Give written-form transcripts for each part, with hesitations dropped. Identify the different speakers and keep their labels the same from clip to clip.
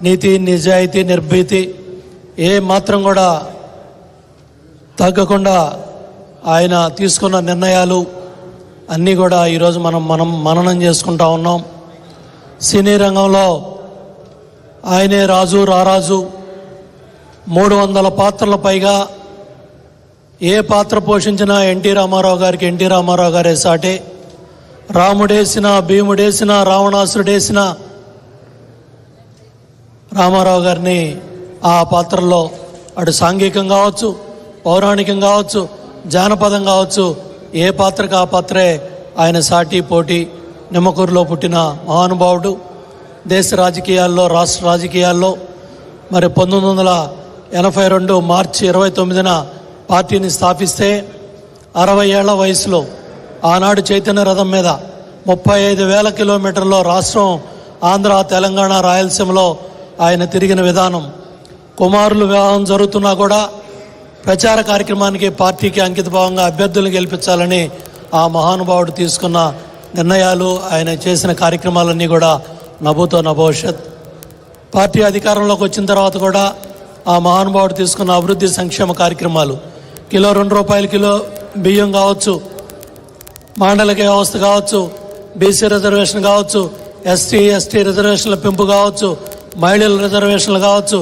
Speaker 1: నీతి, నిజాయితీ, నిర్భీతి ఏ మాత్రం కూడా తగ్గకుండా ఆయన తీసుకున్న నిర్ణయాలు అన్నీ కూడా ఈరోజు మనం మననం చేసుకుంటా ఉన్నాం. సినీ రంగంలో ఆయనే రాజు, రారాజు. 300 పాత్రల పైగా ఏ పాత్ర పోషించినా ఎన్టీ రామారావు గారికి ఎన్టీ రామారావు గారే సాటే. రాముడేసిన, భీముడేసిన, రావణాసురుడేసిన రామారావు గారిని ఆ పాత్రలో అటు సాంఘికం కావచ్చు, పౌరాణికం కావచ్చు, జానపదం కావచ్చు, ఏ పాత్రకు ఆ పాత్రే ఆయన సాటి, పోటీ. నిమ్మకూరులో పుట్టిన మహానుభావుడు. దేశ రాజకీయాల్లో, రాష్ట్ర రాజకీయాల్లో మరి 1982 మార్చి 29న పార్టీని స్థాపిస్తే 60 ఏళ్ల వయసులో ఆనాడు చైతన్య రథం మీద 35,000 కిలోమీటర్లో రాష్ట్రం ఆంధ్ర, తెలంగాణ, రాయలసీమలో ఆయన తిరిగిన విధానం, కుమారులు వివాహం జరుగుతున్నా కూడా ప్రచార కార్యక్రమానికి, పార్టీకి అంకితభావంగా అభ్యర్థులను గెలిపించాలని ఆ మహానుభావుడు తీసుకున్న నిర్ణయాలు, ఆయన చేసిన కార్యక్రమాలన్నీ కూడా నభూతో నభవిష్యత్. పార్టీ అధికారంలోకి వచ్చిన తర్వాత కూడా ఆ మహానుభావుడు తీసుకున్న అభివృద్ధి సంక్షేమ కార్యక్రమాలు, కిలో ₹2 కిలో బియ్యం కావచ్చు, మాండలిక వ్యవస్థ కావచ్చు, బీసీ రిజర్వేషన్ కావచ్చు, ఎస్టీ, ఎస్టీ రిజర్వేషన్ల పెంపు కావచ్చు, మహిళల రిజర్వేషన్లు కావచ్చు,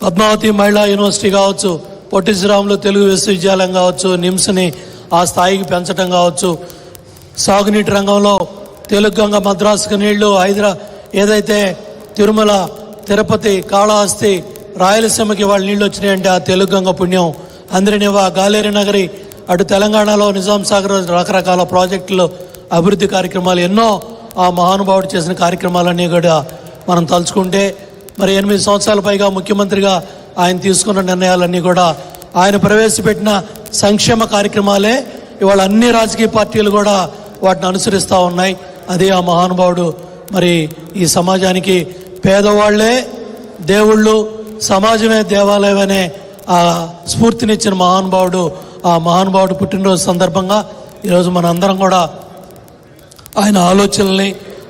Speaker 1: పద్మావతి మహిళా యూనివర్సిటీ కావచ్చు, పొట్టి శ్రీరాములు తెలుగు విశ్వవిద్యాలయం కావచ్చు, నిమ్స్ని ఆ స్థాయికి పెంచడం కావచ్చు, సాగునీటి రంగంలో తెలుగుగంగ, మద్రాసుకు నీళ్లు, ఏదైతే తిరుమల, తిరుపతి, కాళహస్తి, రాయలసీమకి వాళ్ళ నీళ్ళు వచ్చినాయంటే ఆ తెలుగుగంగ పుణ్యం. అందరినివా, గాలేరి నగరి, అటు తెలంగాణలో నిజాం సాగర్, రకరకాల ప్రాజెక్టులు, అభివృద్ధి కార్యక్రమాలు ఎన్నో ఆ మహానుభావుడు చేసిన కార్యక్రమాలన్నీ కూడా మనం తలుచుకుంటే, మరి 8 సంవత్సరాల పైగా ముఖ్యమంత్రిగా ఆయన తీసుకున్న నిర్ణయాలన్నీ కూడా, ఆయన ప్రవేశపెట్టిన సంక్షేమ కార్యక్రమాలే ఇవాళ అన్ని రాజకీయ పార్టీలు కూడా వాటిని అనుసరిస్తూ ఉన్నాయి. అదే ఆ మహానుభావుడు. మరి ఈ సమాజానికి పేదవాళ్లే దేవుళ్ళు, సమాజమే దేవాలయం అనే ఆ స్ఫూర్తినిచ్చిన మహానుభావుడు. ఆ మహానుభావుడు పుట్టినరోజు సందర్భంగా ఈరోజు మన అందరం కూడా ఆయన ఆలోచనల్ని,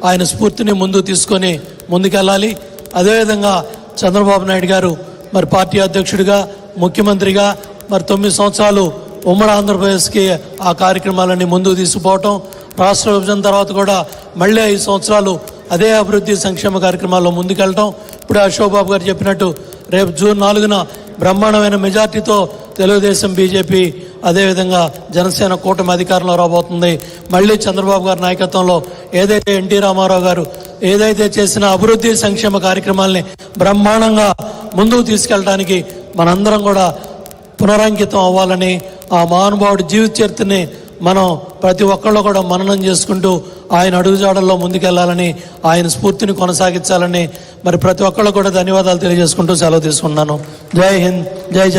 Speaker 1: ఆయన స్ఫూర్తిని ముందుకు తీసుకొని ముందుకెళ్ళాలి. అదేవిధంగా చంద్రబాబు నాయుడు గారు మరి పార్టీ అధ్యక్షుడిగా, ముఖ్యమంత్రిగా మరి 9 సంవత్సరాలు ఉమ్మడి ఆంధ్రప్రదేశ్కి ఆ కార్యక్రమాలన్నీ ముందుకు తీసుకుపోవటం, రాష్ట్ర విభజన తర్వాత కూడా మళ్ళీ 5 సంవత్సరాలు అదే అభివృద్ధి సంక్షేమ కార్యక్రమాల్లో ముందుకెళ్ళటం. ఇప్పుడు అశోక్ బాబు గారు చెప్పినట్టు రేపు జూన్ 4న బ్రహ్మాండమైన మెజార్టీతో తెలుగుదేశం, బీజేపీ, అదేవిధంగా జనసేన కూటమి అధికారంలో రాబోతుంది. మళ్ళీ చంద్రబాబు గారి నాయకత్వంలో ఏదైతే ఎన్టీ రామారావు గారు ఏదైతే చేసిన అభివృద్ధి సంక్షేమ కార్యక్రమాల్ని బ్రహ్మాండంగా ముందుకు తీసుకెళ్ళడానికి మనందరం కూడా పునరంకితం అవ్వాలని, ఆ మహానుభావుడి జీవిత చరిత్రని మనం ప్రతి ఒక్కళ్ళు కూడా మననం చేసుకుంటూ ఆయన అడుగుజాడల్లో ముందుకెళ్లాలని, ఆయన స్ఫూర్తిని కొనసాగించాలని మరి ప్రతి ఒక్కళ్ళు కూడా ధన్యవాదాలు తెలియజేసుకుంటూ సెలవు తీసుకున్నాను. జై హింద్, జై జన.